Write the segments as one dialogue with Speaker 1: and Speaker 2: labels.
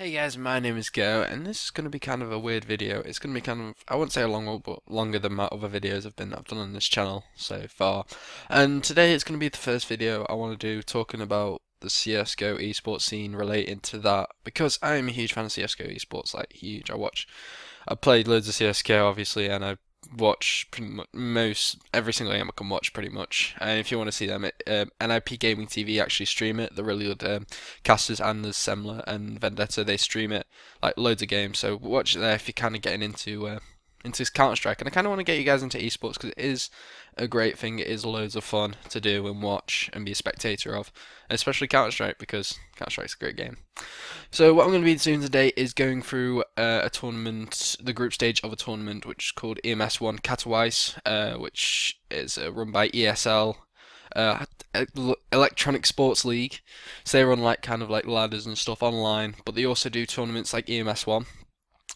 Speaker 1: Hey guys, my name is Go, and this is going to be kind of a weird video. It's going to be kind of, I wouldn't say a long one, but longer than my other videos I've done on this channel so far. And today it's going to be the first video I want to do talking about the CSGO esports scene relating to that, because I am a huge fan of CSGO esports, like huge. I played loads of CSGO obviously, and I watch pretty much most every single game I can watch pretty much. And if you want to see them, NIP Gaming TV actually stream it. They're really good casters, and there's Semler and Vendetta. They stream it like loads of games. So watch it there if you're kind of getting into Counter Strike. And I kind of want to get you guys into esports because it is a great thing. It is loads of fun to do and watch and be a spectator of, and especially Counter Strike because Counter Strike's a great game. So what I'm going to be doing today is going through a tournament, the group stage of a tournament, which is called EMS One Katowice, which is run by ESL, Electronic Sports League. So they run like kind of like ladders and stuff online, but they also do tournaments like EMS One.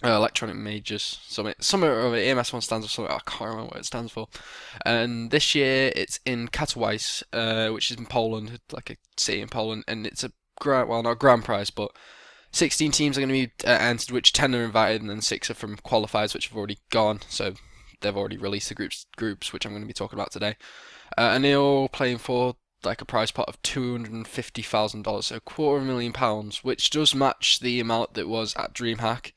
Speaker 1: Electronic Majors, some of it, EMS1 stands for something, I can't remember what it stands for. And this year it's in Katowice, which is in Poland, like a city in Poland, and it's a well, not a grand prize, but 16 teams are going to be entered, which 10 are invited, and then 6 are from qualifiers, which have already gone, so they've already released the groups, which I'm going to be talking about today. And they're all playing for like a prize pot of $250,000, so £250,000, which does match the amount that was at DreamHack.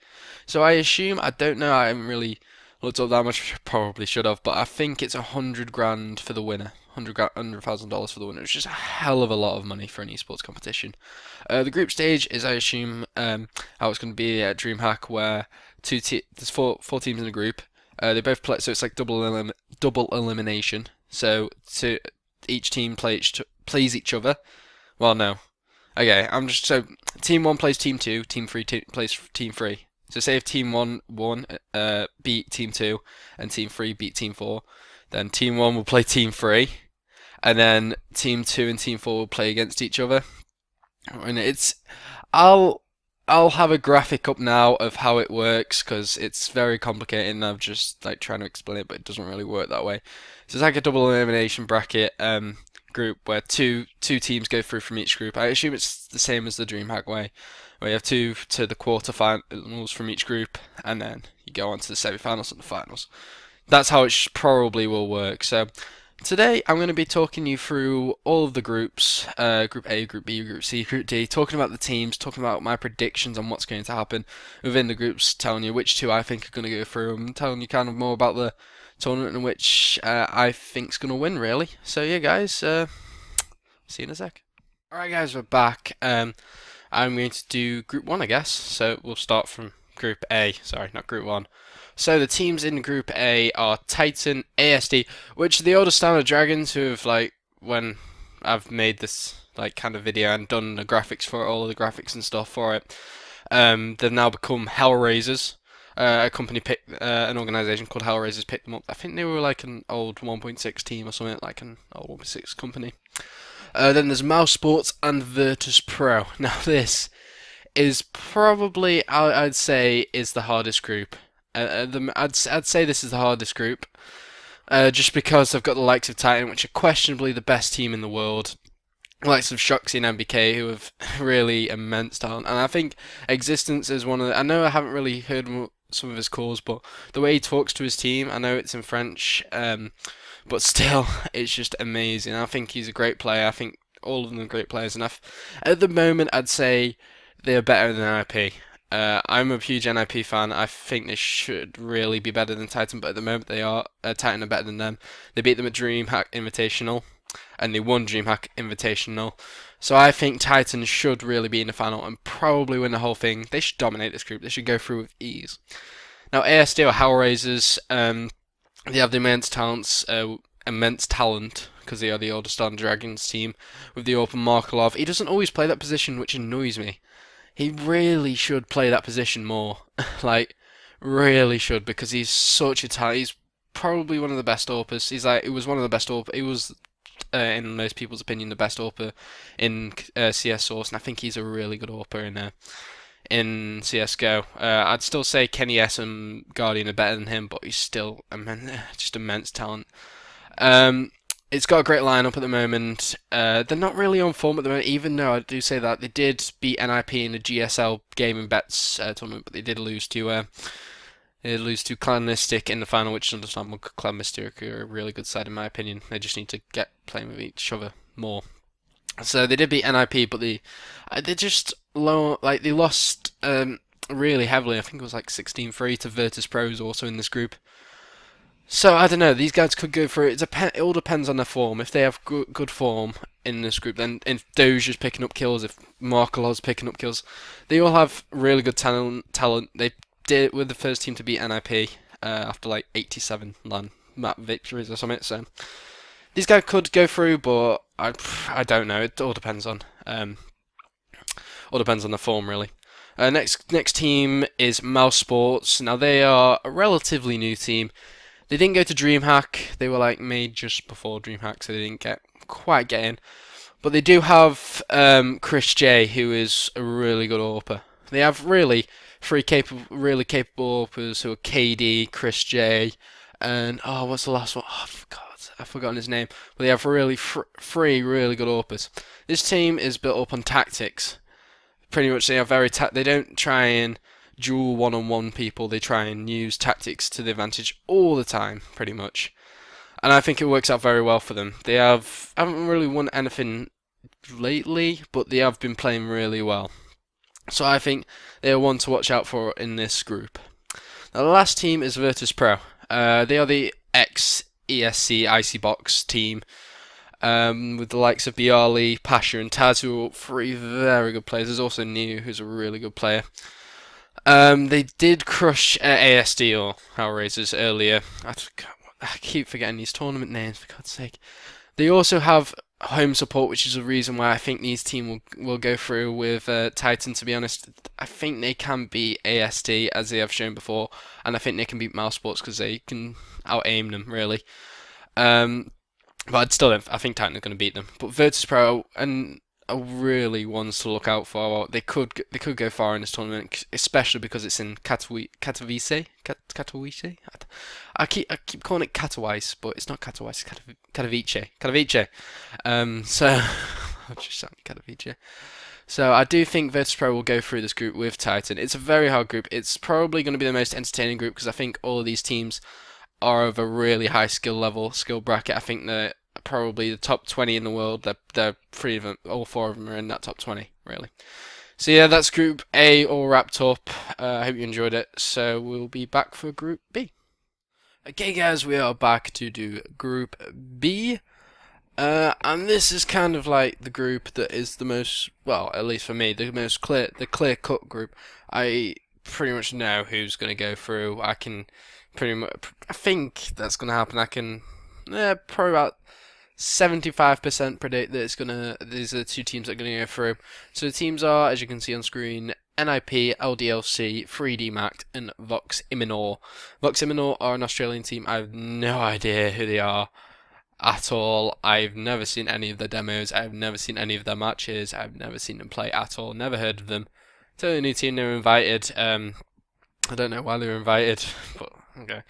Speaker 1: So I assume, I don't know, I haven't really looked up that much, probably should have, but I think it's 100 grand for the winner. $100,000 for the winner, which is a hell of a lot of money for an esports competition. The group stage is, I assume, how it's going to be at DreamHack, where there's four teams in a group. They both play, so it's like double elimination. So each team plays each other. Well, no. Okay, so team 1 plays team 2, team 3 plays team 3. So say if team 1 beat team 2 and team 3 beat team 4, then team 1 will play team 3, and then team 2 and team 4 will play against each other. And I'll have a graphic up now of how it works because it's very complicated and I'm just like trying to explain it, but it doesn't really work that way. So it's like a double elimination bracket group where two teams go through from each group. I assume it's the same as the DreamHack way, where you have two to the quarterfinals from each group, and then you go on to the semi-finals and the finals. That's how it probably will work. So today I'm going to be talking you through all of the groups, Group A, Group B, Group C, Group D, talking about the teams, talking about my predictions on what's going to happen within the groups, telling you which two I think are going to go through, and telling you kind of more about the tournament and which I think's going to win, really. So yeah, guys, see you in a sec. Alright guys, we're back. I'm going to do Group 1, I guess. So we'll start from Group A, sorry, not Group 1. So the teams in Group A are Titan, ASD, which are the older standard dragons who have, like, when I've made this like kind of video and done the graphics for it, all of the graphics and stuff for it, they've now become Hellraisers. A company an organization called Hellraisers picked them up. I think they were like an old 1.6 team or something, like an old 1.6 company. Then there's Mouse Sports and Virtus Pro. Now this is probably, I'd say, is the hardest group. I'd say this is the hardest group, just because they've got the likes of Titan, which are questionably the best team in the world, the likes of Shoxy and MBK, who have really immense talent, and I think Existence is one of the, I know I haven't really heard some of his calls, but the way he talks to his team, I know it's in French, but still, it's just amazing. I think he's a great player. I think all of them are great players, and at the moment, I'd say they're better than NIP. I'm a huge NIP fan. I think they should really be better than Titan, but at the moment they are. Titan are better than them. They beat them at DreamHack Invitational, and they won DreamHack Invitational. So I think Titan should really be in the final and probably win the whole thing. They should dominate this group. They should go through with ease. Now ASD are Hellraisers. They have the immense talent, because they are the oldest on Dragons team with the open Markelov. He doesn't always play that position, which annoys me. He really should play that position more. Like, really should, because he's such a talent. He's probably one of the best AWPers. He was one of the best AWPers. He was, in most people's opinion, the best AWPer in CS Source, and I think he's a really good AWPer in CSGO. I'd still say Kenny S and Guardian are better than him, but he's still just immense talent. It's got a great lineup at the moment. They're not really on form at the moment, even though I do say that they did beat NIP in the GSL Gaming Bets tournament, but they did lose to Clan Mystic in the final, which is understandable. Clan Mystic are a really good side in my opinion. They just need to get playing with each other more. So they did beat NIP, but they just low like they lost really heavily. I think it was like 16-3 to Virtus Pros also in this group. So I don't know. These guys could go for it. It all depends on their form. If they have good form in this group, then if Doja's picking up kills, if Markelow's picking up kills, they all have really good talent. They did were the first team to beat NIP after like 87 LAN map victories or something. So these guys could go through, but I don't know. It all depends on the form really. Next team is Mouse Sports. Now they are a relatively new team. They didn't go to DreamHack. They were like made just before DreamHack, so they didn't quite get in. But they do have Chris J, who is a really good AWPer. They have really really capable AWPers who are KD, Chris J, and what's the last one? Oh, God, I've forgotten his name. But they have really three really good AWPers. This team is built up on tactics. Pretty much, they are they don't try and duel one-on-one people. They try and use tactics to the advantage all the time, pretty much. And I think it works out very well for them. They haven't really won anything lately, but they have been playing really well. So I think they are one to watch out for in this group. Now the last team is Virtus Pro. They are the ex-ESC Icy Box team. With the likes of Bialy, Pasha, and Taz, who are three very good players. There's also Niu, who's a really good player. They did crush ASD or Hellraisers earlier. I keep forgetting these tournament names, for God's sake. They also have home support, which is a reason why I think these team will go through with Titan, to be honest. I think they can beat ASD, as they have shown before, and I think they can beat Mouse Sports because they can out-aim them, really. But I think Titan are going to beat them. But Virtus Pro are really ones to look out for. They could go far in this tournament, especially because it's in Katowice. I keep calling it Katowice, but it's not Katowice. Katowice. So I'll just sound Katowice. So I do think Virtus Pro will go through this group with Titan. It's a very hard group. It's probably going to be the most entertaining group because I think all of these teams are of a really high skill bracket. I think they're probably the top 20 in the world. They're three of them, all four of them are in that top 20, really. So yeah, that's Group A all wrapped up. I hope you enjoyed it. So we'll be back for Group B. Okay, guys, we are back to do Group B. And this is kind of like the group that is the most, well, at least for me, the clear-cut group. I pretty much know who's going to go through. I think that's going to happen. I can probably about 75% predict that these are the two teams that are going to go through. So the teams are, as you can see on screen, NIP, LDLC, 3D Mac, and Vox Iminor. Vox Iminor are an Australian team. I have no idea who they are at all. I've never seen any of their demos. I've never seen any of their matches. I've never seen them play at all. Never heard of them. Totally new team. They were invited. I don't know why they were invited, but okay.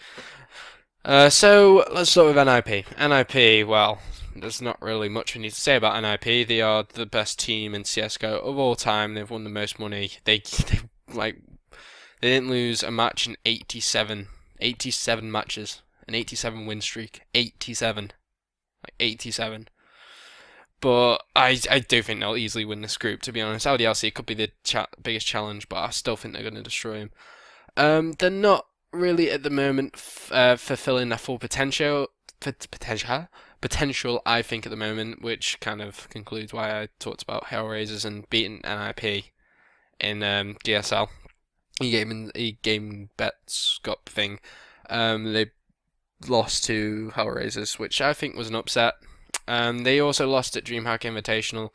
Speaker 1: So let's start with NIP. NIP, well, there's not really much we need to say about NIP. They are the best team in CS:GO of all time. They've won the most money. They didn't lose a match in 87 matches, an 87 win streak, 87. But I do think they'll easily win this group, to be honest. LDLC could be the biggest challenge, but I still think they're going to destroy them. They're not really at the moment fulfilling their full potential, I think, at the moment, which kind of concludes why I talked about Hellraisers and beating NIP in DSL. E-Game Bets Got thing. They lost to Hellraisers, which I think was an upset. They also lost at DreamHack Invitational,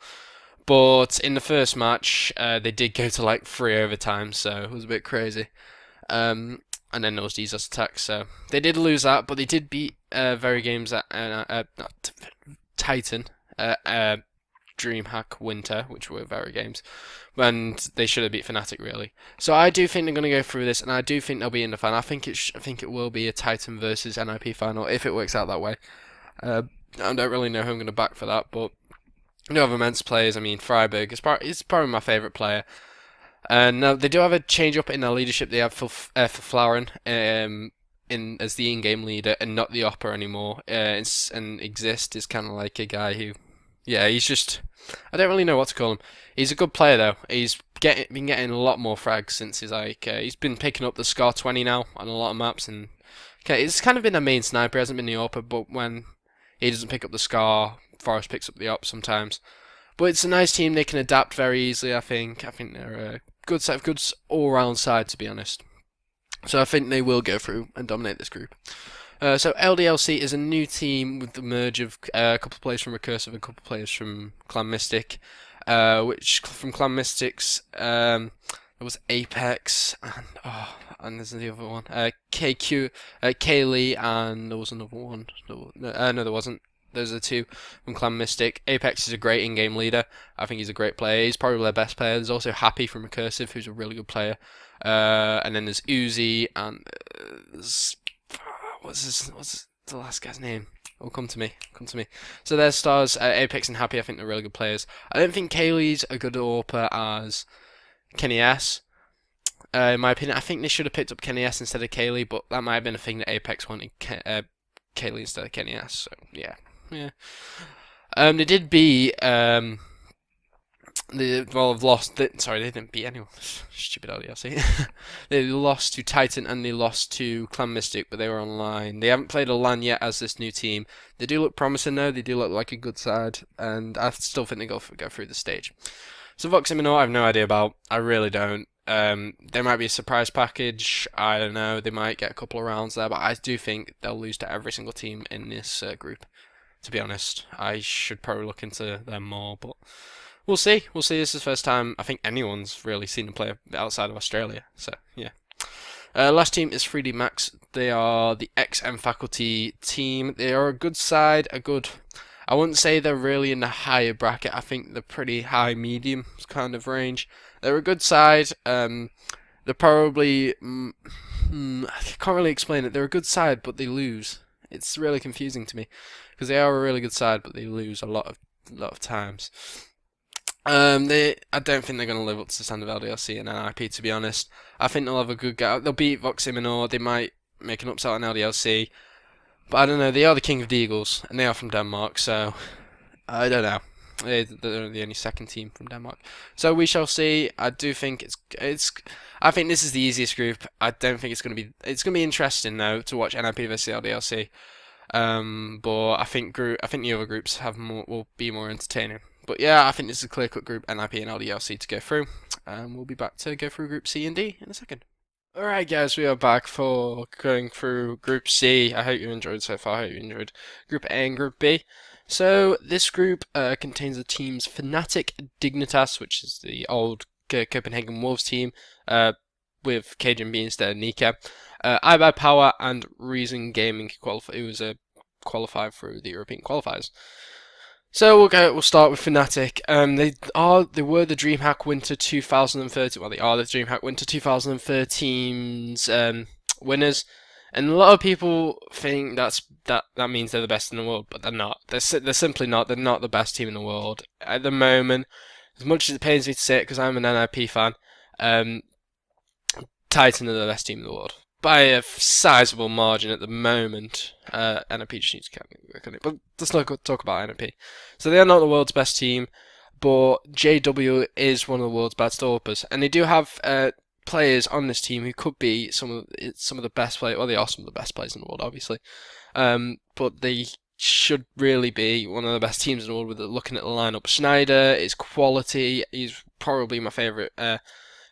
Speaker 1: but in the first match, they did go to like 3 overtimes, so it was a bit crazy. And then there was DZOS attacks, so they did lose that, but they did beat very games at Titan, DreamHack Winter, which were very games, and they should have beat Fnatic really. So I do think they're going to go through this, and I do think they'll be in the final. I think it will be a Titan versus NIP final if it works out that way. I don't really know who I'm going to back for that, but you do have immense players. I mean, Freiburg is probably my favourite player. And now they do have a change up in their leadership. They have for Flaren in as the in-game leader and not the Opera anymore. And Exist is kind of like a guy who, yeah, he's just, I don't really know what to call him. He's a good player though. He's been getting a lot more frags since he's been picking up the Scar 20 now on a lot of maps, and okay, it's kind of been a main sniper. He hasn't been the Opera, but when he doesn't pick up the Scar, Forest picks up the Op sometimes. But it's a nice team. They can adapt very easily. I think they're a good set of goods all-round side, to be honest. So I think they will go through and dominate this group. So LDLC is a new team with the merge of a couple of players from Recursive, a couple of players from Clan Mystic. Which from Clan Mystics there was Apex and there's the other one. KQ, Kaylee, and there was another one. No, there wasn't. Those are the two from Clan Mystic. Apex is a great in-game leader. I think he's a great player. He's probably their best player. There's also Happy from Recursive, who's a really good player. And then there's Uzi, and what's the last guy's name? Oh, come to me. So there's stars. Apex and Happy, I think they're really good players. I don't think Kaylee's a good AWPer as Kenny S. In my opinion, I think they should have picked up Kenny S instead of Kaylee, but that might have been a thing that Apex wanted Kaylee instead of Kenny S. So yeah. They did beat have lost. Sorry, they didn't beat anyone. Stupid LDLC. They lost to Titan and they lost to Clan Mystic, but they were online. They haven't played a LAN yet as this new team. They do look promising though. They do look like a good side, and I still think they go through the stage. So Vox Imminor, I have no idea about. I really don't. There might be a surprise package. I don't know. They might get a couple of rounds there, but I do think they'll lose to every single team in this group. To be honest, I should probably look into them more, but we'll see. This is the first time I think anyone's really seen them play outside of Australia. So yeah. Last team is 3D Max. They are the XM faculty team. They are a good side. I wouldn't say they're really in the higher bracket. I think they're pretty high medium kind of range. They're a good side. They're probably I can't really explain it. They're a good side, but they lose. It's really confusing to me because they are a really good side, but they lose a lot of times. I don't think they're going to live up to the standard of LDLC and NIP, to be honest. I think they'll have a good go. They'll beat Vox Imminor. They might make an upset on LDLC. But I don't know. They are the King of the Eagles, and they are from Denmark, so I don't know. They're the only second team from Denmark. So we shall see. I do think I think this is the easiest group. I don't think it's going to be. It's going to be interesting though to watch NIP versus LDLC. But I think the other groups will be more entertaining. But yeah, I think this is a clear-cut group, NIP and LDLC to go through. We'll be back to go through Group C and D in a second. Alright guys, we are back for going through Group C. I hope you enjoyed so far. I hope you enjoyed Group A and Group B. So this group contains the teams Fnatic, Dignitas, which is the old Copenhagen Wolves team, with KGB instead of Nika, iBuyPower, and Reason Gaming, who was qualified through the European qualifiers. So we'll start with Fnatic. They were the DreamHack Winter 2013. Well, they are the DreamHack Winter 2013's winners, and a lot of people think that means they're the best in the world, but they're not. They're simply not. They're not the best team in the world at the moment. As much as it pains me to say it, because I'm an NIP fan, Titan are the best team in the world by a sizable margin at the moment. NIP just needs to work on it, but let's not talk about NIP. So they are not the world's best team, but JW is one of the world's best AWPers, and they do have players on this team who could be some of the best players. Well, they are some of the best players in the world, obviously, but they should really be one of the best teams in the world. With looking at the lineup, Schneider is quality. He's probably my favourite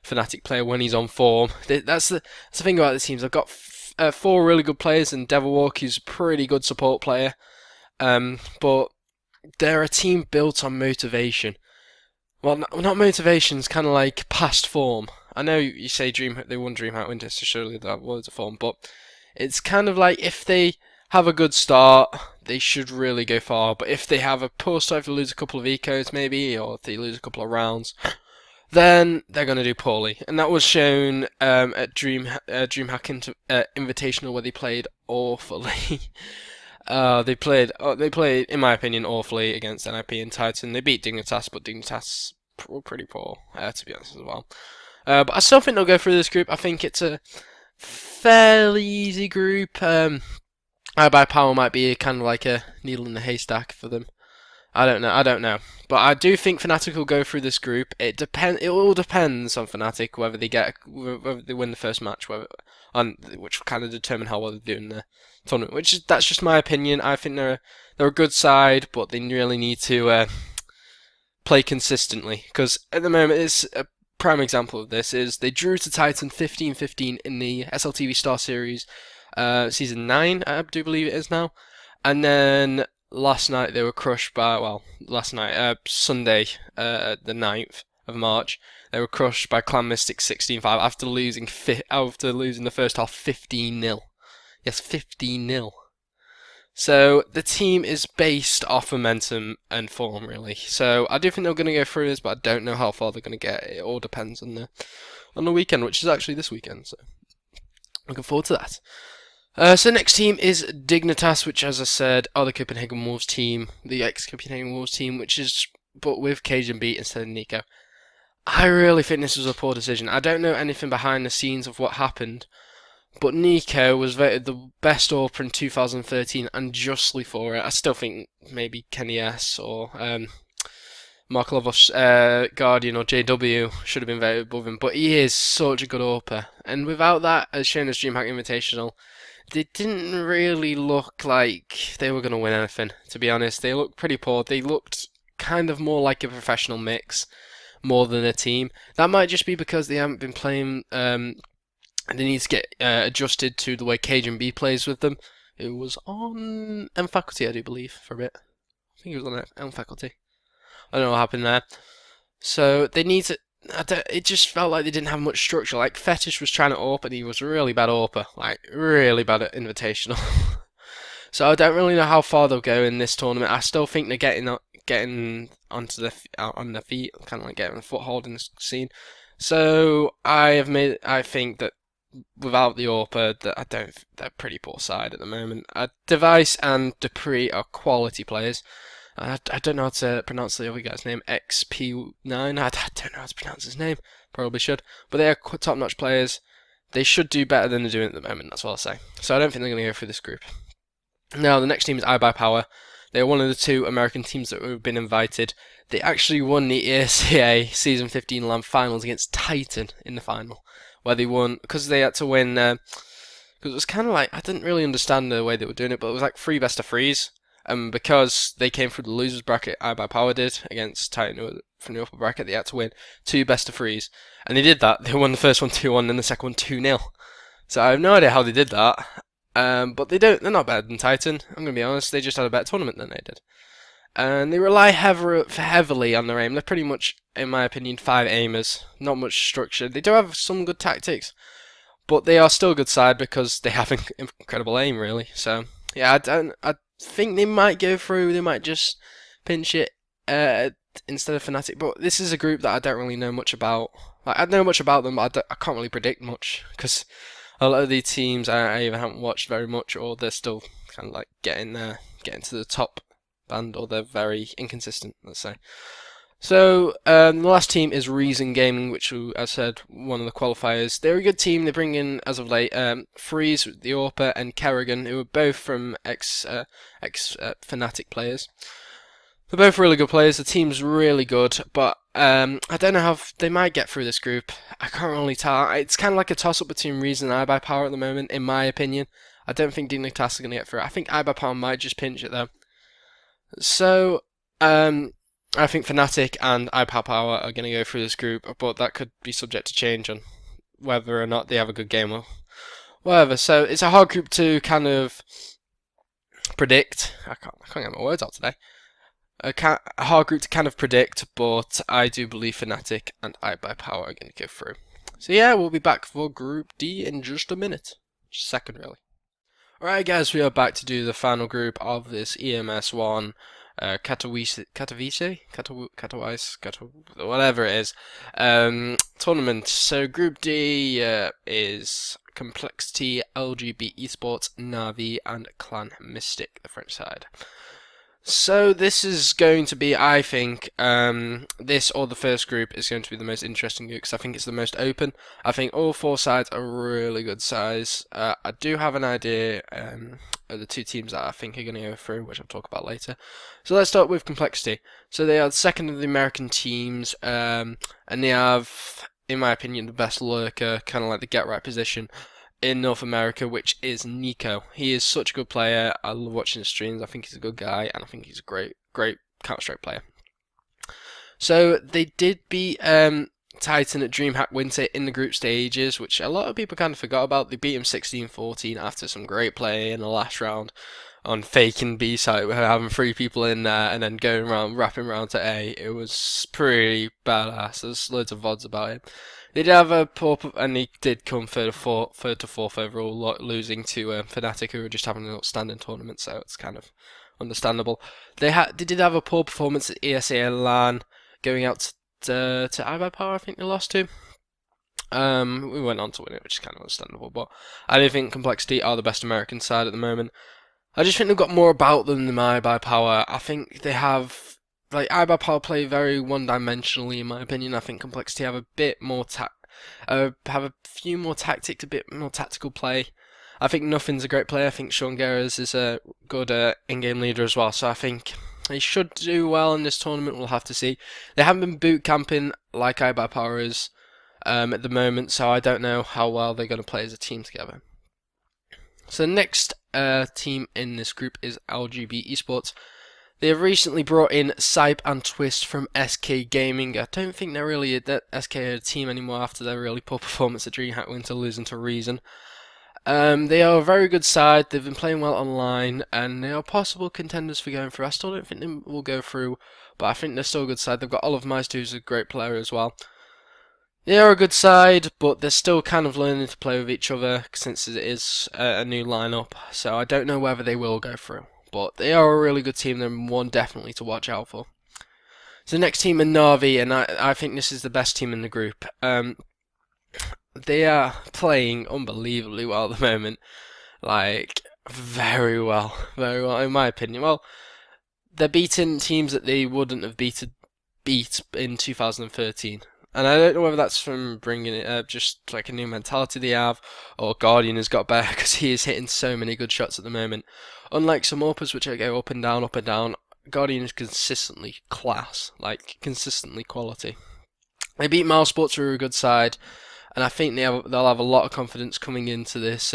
Speaker 1: Fnatic player when he's on form. That's the thing about the teams. I've got 4 really good players, and Devilwalk is a pretty good support player. But they're a team built on motivation. Well, not motivation. It's kind of like past form. I know you say they won DreamHack Winter, so surely that was a form. But it's kind of like if they have a good start, they should really go far. But if they have a poor start, if they lose a couple of ecos maybe, or if they lose a couple of rounds, then they're going to do poorly. And that was shown at DreamHack Invitational, where they played awfully. They played, in my opinion, awfully against NIP and Titan. They beat Dignitas, but Dignitas were pretty poor, to be honest as well. But I still think they'll go through this group. I think it's a fairly easy group. iBuyPower might be kind of like a needle in the haystack for them. I don't know. I don't know. But I do think Fnatic will go through this group. It all depends on Fnatic whether they win the first match, which will kind of determine how well they do in the tournament. That's just my opinion. I think they're a good side, but they really need to play consistently. Because at the moment, it's a prime example of this is they drew to Titan 15-15 in the SLTV Star Series, season 9, I do believe it is now, and then last night they were crushed by, Sunday, the 9th of March, they were crushed by Clan Mystic 16-5 after losing the first half 15-0. Yes, 15-0. So the team is based off momentum and form, really. So I do think they're going to go through this, but I don't know how far they're going to get. It all depends on the weekend, which is actually this weekend. So looking forward to that. So next team is Dignitas, which, as I said, are the Copenhagen Wolves team, the ex-Copenhagen Wolves team, but with Cajun Beat instead of Nico. I really think this was a poor decision. I don't know anything behind the scenes of what happened, but Nico was voted the best AWPer in 2013, and justly for it. I still think maybe Kenny S or Mark Lovos, Guardian or JW should have been voted above him, but he is such a good AWPer. And without that, as shown as DreamHack Invitational, they didn't really look like they were going to win anything, to be honest. They looked pretty poor. They looked kind of more like a professional mix, more than a team. That might just be because they haven't been playing... they need to get adjusted to the way Cajun B plays with them. It was on M Faculty, I do believe, for a bit. I think it was on M Faculty. I don't know what happened there. So they need to... it just felt like they didn't have much structure. Like, Fetish was trying to AWP, and he was really bad AWPer. Like, really bad at Invitational. So I don't really know how far they'll go in this tournament. I still think they're getting onto on their feet, kind of like getting a foothold in the scene. So I think that without the AWPer, they're a pretty poor side at the moment. Device and Dupree are quality players. I don't know how to pronounce the other guy's name, XP9. I don't know how to pronounce his name. Probably should. But they are top-notch players. They should do better than they're doing at the moment, that's what I'll say. So I don't think they're going to go through this group. Now, the next team is iBuyPower. They're one of the 2 American teams that have been invited. They actually won the ESCA Season 15 LAN Finals against Titan in the final, where they won, because they had to win, because it was kind of like, I didn't really understand the way they were doing it, but it was like 3 best of 3s. Because they came through the losers bracket, iBuyPower did, against Titan from the upper bracket, they had to win 2 best of 3s. And they did that. They won the first one 2-1 and the second one 2-0. So I have no idea how they did that. But they're not better than Titan, I'm going to be honest. They just had a better tournament than they did. And they rely heavily on their aim. They're pretty much, in my opinion, 5 aimers. Not much structure. They do have some good tactics, but they are still a good side because they have incredible aim, really. So, yeah, I think they might go through. They might just pinch it instead of Fnatic. But this is a group that I don't really know much about. Like, I know much about them, but I can't really predict much because a lot of these teams I either haven't watched very much, or they're still kind of like getting to the top band, or they're very inconsistent, let's say. So the last team is Reason Gaming, which, as I said, one of the qualifiers. They're a good team. They bring in, as of late, Freeze, the AWPer, and Kerrigan, who are both from ex Fnatic players. They're both really good players. The team's really good, but I don't know how they might get through this group. I can't really tell. It's kind of like a toss-up between Reason and iBuyPower at the moment, in my opinion. I don't think Dignitas are going to get through. I think iBuyPower might just pinch it, though. So, I think Fnatic and iBuyPower are going to go through this group, but that could be subject to change on whether or not they have a good game or whatever. So, it's a hard group to kind of predict. I can't get my words out today. A hard group to kind of predict, but I do believe Fnatic and iBuyPower are going to go through. So yeah, we'll be back for Group D in just a minute. Just a second, really. Alright guys, we are back to do the final group of this EMS One whatever it is, tournament. So Group D is Complexity, LGB Esports, Navi, and Clan Mystic, the French side. So this is going to be, I think, this or the first group is going to be the most interesting group because I think it's the most open. I think all four sides are really good size. I do have an idea of the two teams that I think are going to go through, which I'll talk about later. So let's start with Complexity. So they are the second of the American teams, and they have, in my opinion, the best lurker, kind of like the get right position in North America, which is Nico. He is such a good player. I love watching his streams. I think he's a good guy, and I think he's a great Counter-Strike player. So they did beat Titan at DreamHack Winter in the group stages, which a lot of people kind of forgot about. They beat him 16-14 after some great play in the last round on faking B site, having 3 people in there and then going around, wrapping around to A. It was pretty badass. There's loads of VODs about it. They did have a poor, and he did come third to fourth overall, losing to Fnatic, who were just having an outstanding tournament, so it's kind of understandable. They did have a poor performance at ESA LAN, going out to iBuyPower, I think they lost to. We went on to win it, which is kind of understandable, but I do think Complexity are the best American side at the moment. I just think they've got more about them than iBuyPower. I think they have, like, iBuyPower play very one-dimensionally, in my opinion. I think Complexity have a bit more have a few more tactics, a bit more tactical play. I think Nothing's a great player. I think Sean Guerres is a good in-game leader as well. So I think they should do well in this tournament. We'll have to see. They haven't been boot camping like iBuyPower is at the moment, so I don't know how well they're going to play as a team together. So the next team in this group is LGB Esports. They have recently brought in Sype and Twist from SK Gaming. I don't think they're really that SK are a team anymore after their really poor performance at DreamHack Winter, losing to Reason. They are a very good side. They've been playing well online, and they are possible contenders for going through. I still don't think they will go through, but I think they're still a good side. They've got Oliver Meister, who's a great player as well. They are a good side, but they're still kind of learning to play with each other since it is a new lineup. So I don't know whether they will go through. But they are a really good team. They're one definitely to watch out for. So the next team is Navi, and I think this is the best team in the group. They are playing unbelievably well at the moment. Like, very well in my opinion. Well, they're beating teams that they wouldn't have beat in 2013. And I don't know whether that's from bringing it up, just like a new mentality they have, or Guardian has got better because he is hitting so many good shots at the moment. Unlike some AWPers which go up and down, Guardian is consistently class, like consistently quality. They beat Mousesports, who are a good side, and I think they'll have a lot of confidence coming into this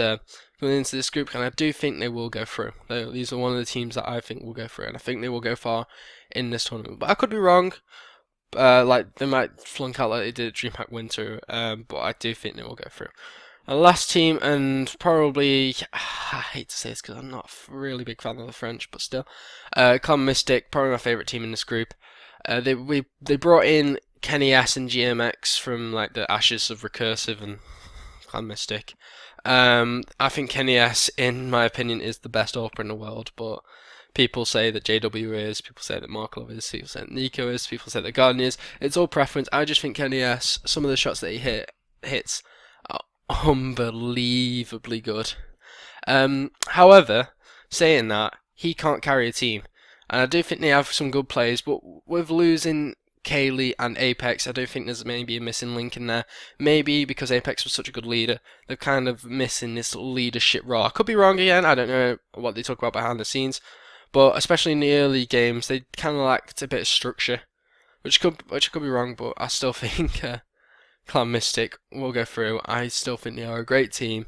Speaker 1: group, and I do think they will go through. These are one of the teams that I think will go through, and I think they will go far in this tournament. But I could be wrong. Like they might flunk out like they did at DreamHack Winter, but I do think they will go through. And last team, and probably I hate to say this because I'm not a really big fan of the French, but still, Clan Mystic, probably my favourite team in this group. They brought in Kenny S and GMX from like the ashes of Recursive and Clan Mystic. I think Kenny S, in my opinion, is the best AWPer in the world, but people say that JW is, people say that Markov is, people say that Nico is, people say that Guardian is. It's all preference. I just think Kenny S, some of the shots that he hits are unbelievably good. However, saying that, he can't carry a team. And I do think they have some good players, but with losing Kaylee and Apex, I do think there's maybe a missing link in there. Maybe because Apex was such a good leader, they're kind of missing this leadership role. I could be wrong again, I don't know what they talk about behind the scenes. But especially in the early games, they kind of lacked a bit of structure, which could be wrong. But I still think Clan Mystic will go through. I still think they are a great team,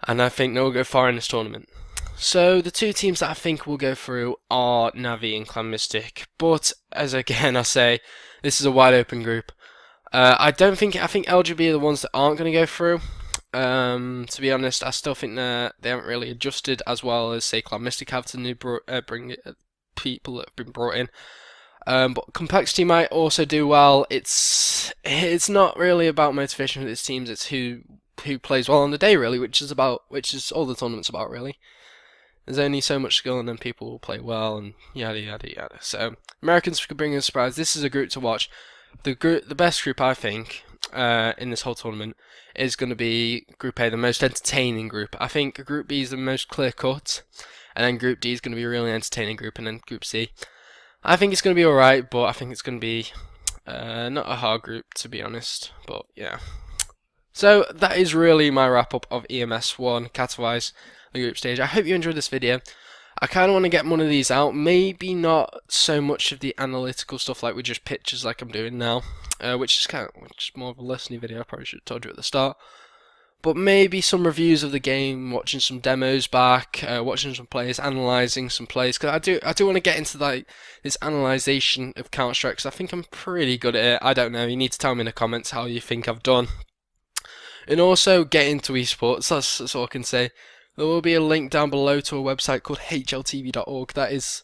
Speaker 1: and I think they'll go far in this tournament. So the two teams that I think will go through are Navi and Clan Mystic. But as again I say, this is a wide open group. I think LGB are the ones that aren't going to go through. To be honest, I still think they haven't really adjusted as well as say Clan Mystic have to new bring people that have been brought in. But Complexity might also do well. It's not really about motivation for these teams. It's who plays well on the day really, which is all the tournament's about really. There's only so much skill, and then people will play well, and yada yada yada. So Americans could bring in a surprise. This is a group to watch. The best group, I think, in this whole tournament is going to be Group A, the most entertaining group. I think Group B is the most clear cut, and then Group D is going to be a really entertaining group, and then Group C. I think it's going to be alright, but I think it's going to be not a hard group, to be honest. But yeah. So that is really my wrap up of EMS One Katowice, the group stage. I hope you enjoyed this video. I kind of want to get one of these out. Maybe not so much of the analytical stuff like with just pictures like I'm doing now, which is more of a listening video. I probably should have told you at the start. But maybe some reviews of the game, watching some demos back, watching some players, analysing some plays. Because I do want to get into like this analysation of Counter-Strike. Because I think I'm pretty good at it. I don't know. You need to tell me in the comments how you think I've done. And also get into esports. That's all I can say. There will be a link down below to a website called hltv.org. That is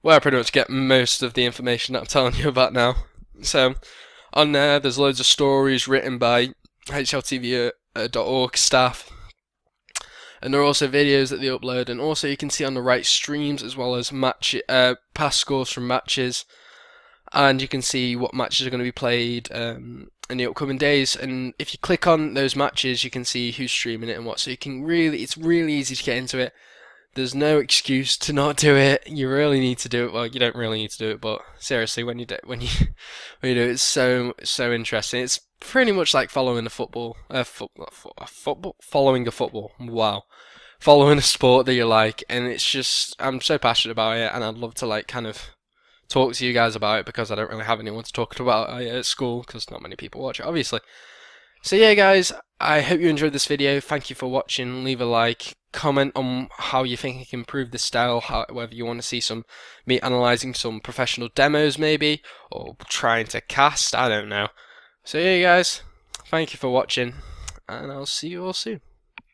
Speaker 1: where I pretty much get most of the information that I'm telling you about now. So on there's loads of stories written by hltv.org staff, and there are also videos that they upload, and also you can see on the right streams as well as past scores from matches, and you can see what matches are going to be played in the upcoming days. And if you click on those matches, you can see who's streaming it and what. So you can it's really easy to get into it. There's no excuse to not do it. You really need to do it. Well, you don't really need to do it, but seriously, when you do it, it's so interesting. It's pretty much like following a football. Following a football. Wow, following a sport that you like, and it's just I'm so passionate about it, and I'd love to like kind of talk to you guys about it because I don't really have anyone to talk about at school because not many people watch it, obviously. So yeah, guys, I hope you enjoyed this video. Thank you for watching. Leave a like, comment on how you think I can improve this style, whether you want to see me analysing some professional demos maybe, or trying to cast, I don't know. So yeah, guys, thank you for watching, and I'll see you all soon.